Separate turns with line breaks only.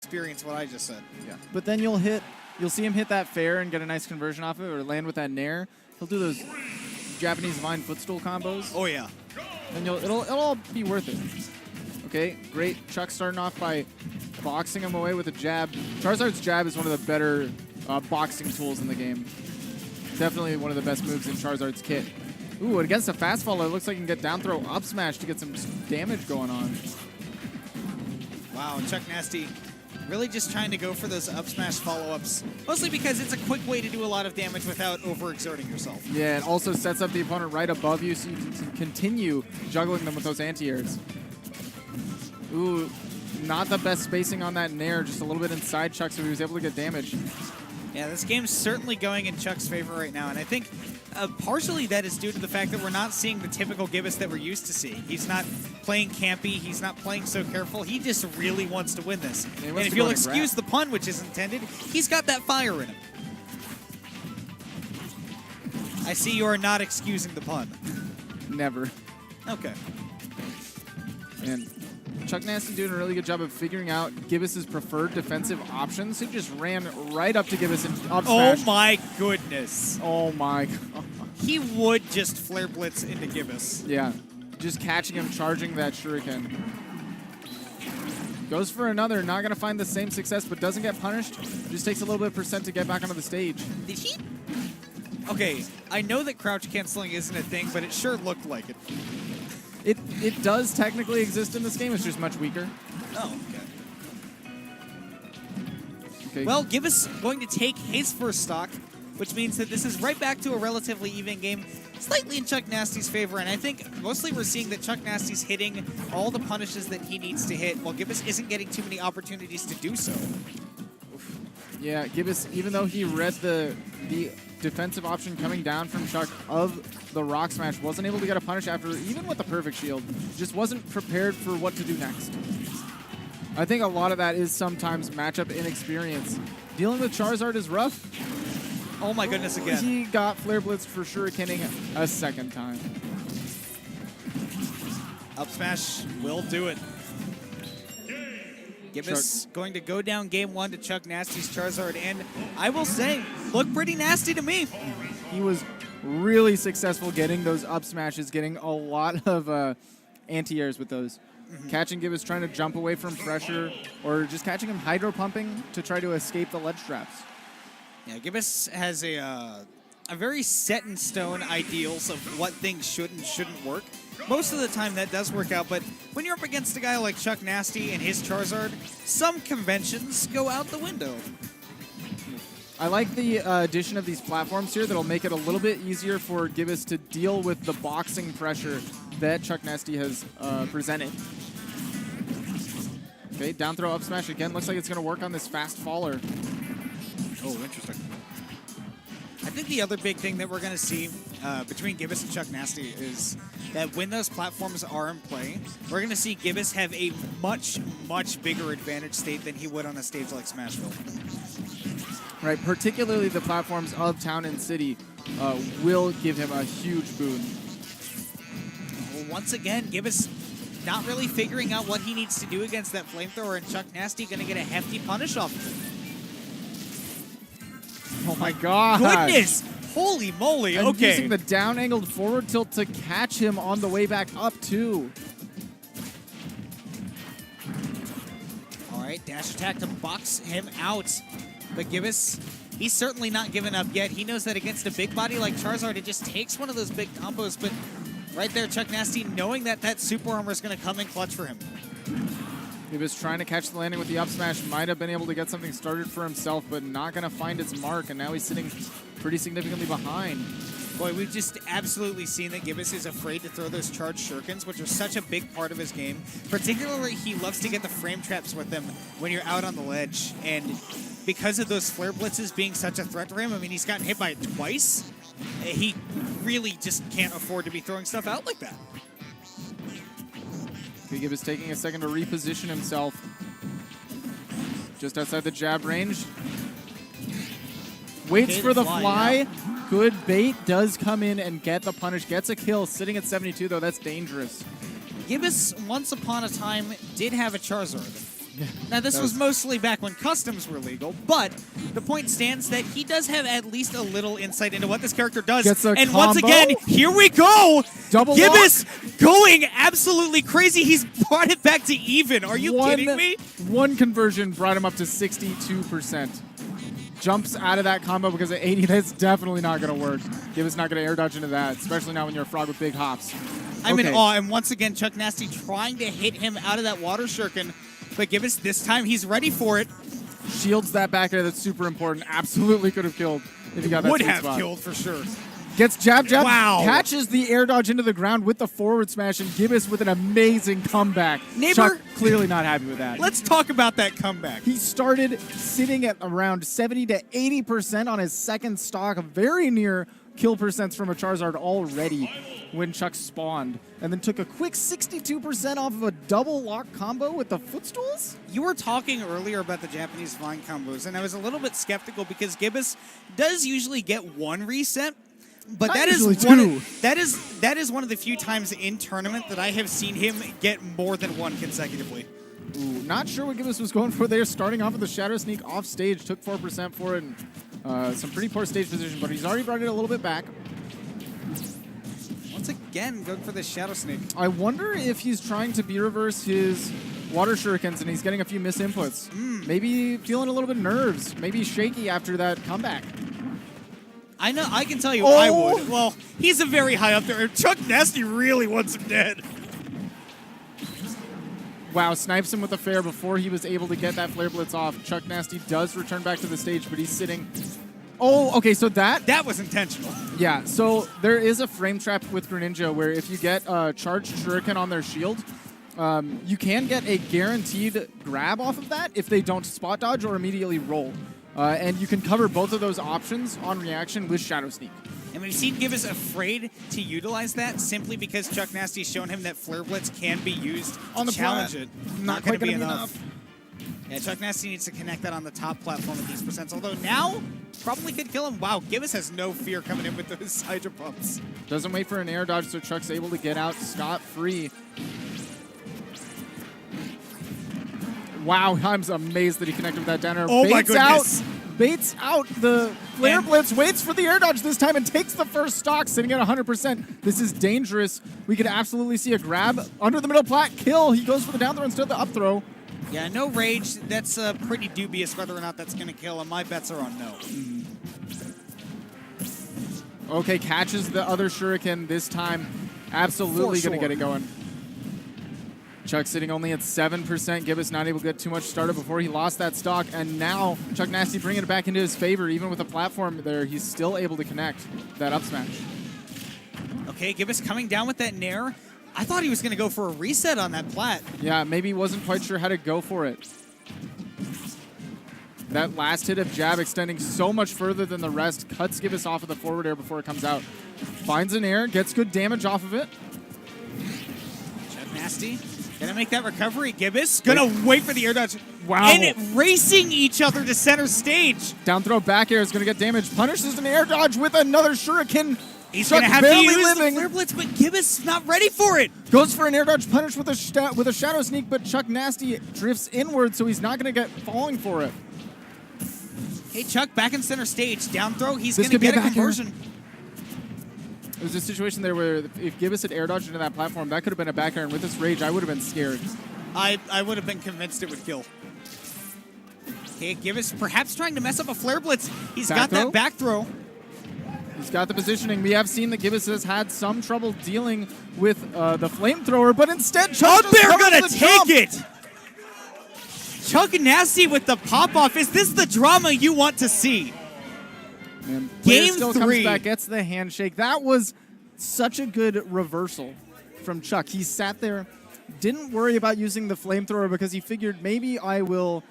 experience what I just said.
Yeah. But then you'll see him hit that fair and get a nice conversion off of it, or land with that nair. He'll do those Japanese Vine footstool combos.
Oh yeah.
And it'll all be worth it. Okay, great. Chuck starting off by boxing him away with a jab. Charizard's jab is one of the better boxing tools in the game. Definitely one of the best moves in Charizard's kit. Ooh, against a fast follower, it looks like he can get down throw up smash to get some damage going on.
Wow, Chuck Nasty really just trying to go for those up smash follow-ups, mostly because it's a quick way to do a lot of damage without overexerting yourself.
Yeah, it also sets up the opponent right above you so you can continue juggling them with those anti-airs. Ooh, not the best spacing on that nair, just a little bit inside Chuck, so he was able to get damage.
Yeah, this game's certainly going in Chuck's favor right now, and I think partially that is due to the fact that we're not seeing the typical Gibus that we're used to seeing. He's not playing campy, he's not playing so careful, he just really wants to win this. And if you'll excuse the pun, which is intended, he's got that fire in him. I see you are not excusing the pun.
Never.
Okay.
And Chuck Nasty doing a really good job of figuring out Gibus's preferred defensive options. He just ran right up to Gibus and up smash.
Oh my goodness.
Oh my god.
He would just flare blitz into Gibus.
Yeah. Just catching him, charging that shuriken. Goes for another, not going to find the same success, but doesn't get punished. Just takes a little bit of percent to get back onto the stage.
Did he? Okay, I know that crouch canceling isn't a thing, but it sure looked like it.
It does technically exist in this game, it's just much weaker.
Oh, okay. Well, Gibus going to take his first stock, which means that this is right back to a relatively even game, slightly in Chuck Nasty's favor, and I think mostly we're seeing that Chuck Nasty's hitting all the punishes that he needs to hit, while Gibus isn't getting too many opportunities to do so.
Yeah, Gibus, even though he read the defensive option coming down from Chuck of the rock smash, wasn't able to get a punish after, even with the perfect shield. Just wasn't prepared for what to do next. I think a lot of that is sometimes matchup inexperience. Dealing with Charizard is rough.
Oh my goodness, again.
He got flare blitzed for shurikening a second time.
Up smash will do it. Gibus going to go down game one to Chuck Nasty's Charizard, and I will say, looked pretty nasty to me.
He was really successful getting those up smashes, getting a lot of anti-airs with those. Catching Gibus trying to jump away from pressure, or just catching him hydro pumping to try to escape the ledge traps.
Yeah, Gibus has a very set in stone ideals of what things should and shouldn't work. Most of the time that does work out, but when you're up against a guy like Chuck Nasty and his Charizard, some conventions go out the window.
I like the addition of these platforms here that'll make it a little bit easier for Gibus to deal with the boxing pressure that Chuck Nasty has presented. Okay, down throw up smash again. Looks like it's going to work on this fast faller.
Oh, interesting. I think the other big thing that we're going to see between Gibus and Chuck Nasty is that when those platforms are in play, we're going to see Gibus have a much, much bigger advantage state than he would on a stage like Smashville.
Right, particularly the platforms of Town and City will give him a huge boon.
Well, once again, Gibus not really figuring out what he needs to do against that flamethrower, and Chuck Nasty going to get a hefty punish off of it.
Oh my god.
Goodness! Holy moly,
and
okay.
Using the down angled forward tilt to catch him on the way back up too.
Alright, dash attack to box him out. But Gibus, he's certainly not giving up yet. He knows that against a big body like Charizard, it just takes one of those big combos, but right there, Chuck Nasty knowing that that super armor is going to come in clutch for him.
Gibus trying to catch the landing with the up smash, might have been able to get something started for himself, but not going to find its mark, and now he's sitting pretty significantly behind.
Boy, we've just absolutely seen that Gibus is afraid to throw those charged shurikens, which are such a big part of his game. Particularly, he loves to get the frame traps with them when you're out on the ledge, and because of those flare blitzes being such a threat to him, I mean, he's gotten hit by it twice. He really just can't afford to be throwing stuff out like that.
Gibus taking a second to reposition himself. Just outside the jab range. Waits for the fly. Good bait. Does come in and get the punish. Gets a kill. Sitting at 72, though. That's dangerous.
Gibus, once upon a time, did have a Charizard. Now, this was mostly back when customs were legal, but the point stands that he does have at least a little insight into what this character does. And once again, here we go!
Double
Gibus going absolutely crazy. He's brought it back to even. Are you kidding me?
One conversion brought him up to 62%. Jumps out of that combo because at 80, that's definitely not going to work. Gibus not going to air dodge into that, especially now when you're a frog with big hops.
I'm in awe, and once again, Chuck Nasty trying to hit him out of that water shuriken, but Gibus, this time, he's ready for it.
Shields that back air, that's super important. Absolutely could have killed if he got that
Would
sweet
have
spot.
killed for sure.
Gets jab,
Wow.
catches the air dodge into the ground with the forward smash, and Gibus with an amazing comeback.
Neighbor,
Chuck clearly not happy with that.
Let's talk about that comeback.
He started sitting at around 70 to 80% on his second stock, very near kill percents from a Charizard already when Chuck spawned, and then took a quick 62% off of a double lock combo with the footstools?
You were talking earlier about the Japanese flying combos, and I was a little bit skeptical because Gibus does usually get one reset, but that is one of the few times in tournament that I have seen him get more than one consecutively.
Ooh, not sure what Gibus was going for there. Starting off with the Shadow Sneak off stage, took 4% for it, and some pretty poor stage position, but he's already brought it a little bit back.
Once again, going for the Shadow Sneak.
I wonder if he's trying to B-reverse his water shurikens and he's getting a few misinputs. Maybe feeling a little bit nerves. Maybe shaky after that comeback.
I know. I can tell you I would. Well, he's a very high up there. Chuck Nasty really wants him dead.
Wow, snipes him with a fair before he was able to get that Flare Blitz off. Chuck Nasty does return back to the stage, but he's sitting... Oh, okay, so that
was intentional.
Yeah, so there is a frame trap with Greninja where if you get a charged shuriken on their shield, you can get a guaranteed grab off of that if they don't spot dodge or immediately roll. And you can cover both of those options on reaction with Shadow Sneak.
And we've seen Gibus afraid to utilize that simply because Chuck Nasty's shown him that Flare Blitz can be used
on the
to challenge it.
Not
going
quite
to
be enough.
Yeah, Chuck Nasty needs to connect that on the top platform at these percents, although now probably could kill him. Wow, Gibus has no fear coming in with those Hydro Pumps.
Doesn't wait for an air dodge, so Chuck's able to get out scot-free. Wow, I'm amazed that he connected with that down air.
Oh my goodness.
Baits out the Flare Blitz, waits for the air dodge this time and takes the first stock, sitting at 100%. This is dangerous. We could absolutely see a grab under the middle plat, kill. He goes for the down throw instead of the up throw.
Yeah, no rage. That's pretty dubious whether or not that's going to kill, and my bets are on no.
Okay, catches the other shuriken this time. Absolutely going to get it going. Chuck sitting only at 7%. Gibus not able to get too much started before he lost that stock. And now Chuck Nasty bringing it back into his favor. Even with the platform there, he's still able to connect that up smash.
Okay, Gibus coming down with that nair. I thought he was going to go for a reset on that plat.
Yeah, maybe wasn't quite sure how to go for it. That last hit of jab extending so much further than the rest. Cuts Gibus off of the forward air before it comes out. Finds an air, gets good damage off of it.
Chuck Nasty gonna make that recovery. Gibus gonna wait for the air dodge.
Wow.
And racing each other to center stage.
Down throw back air is gonna get damage. Punishes an air dodge with another shuriken.
He's
Chuck
gonna have to use
living.
the Flare Blitz, but Gibus not ready for it.
Goes for an air dodge punish with a Shadow Sneak, but Chuck Nasty drifts inward, so he's not gonna get falling for it.
Hey, Chuck, back in center stage. Down throw, he's gonna get a conversion.
There's a situation there where if Gibus had air dodged into that platform, that could have been a back air, and with this rage, I would have been scared.
I would have been convinced it would kill. Okay, Gibus perhaps trying to mess up a Flare Blitz. He's got that back throw.
He's got the positioning. We have seen that Gibus has had some trouble dealing with the flamethrower, but instead Chuck
Up there gonna take it! Chuck Nasty with the pop-off. Is this the drama you want to see?
And
Game
still
3.
comes back, gets the handshake. That was such a good reversal from Chuck. He sat there, didn't worry about using the flamethrower because he figured maybe I will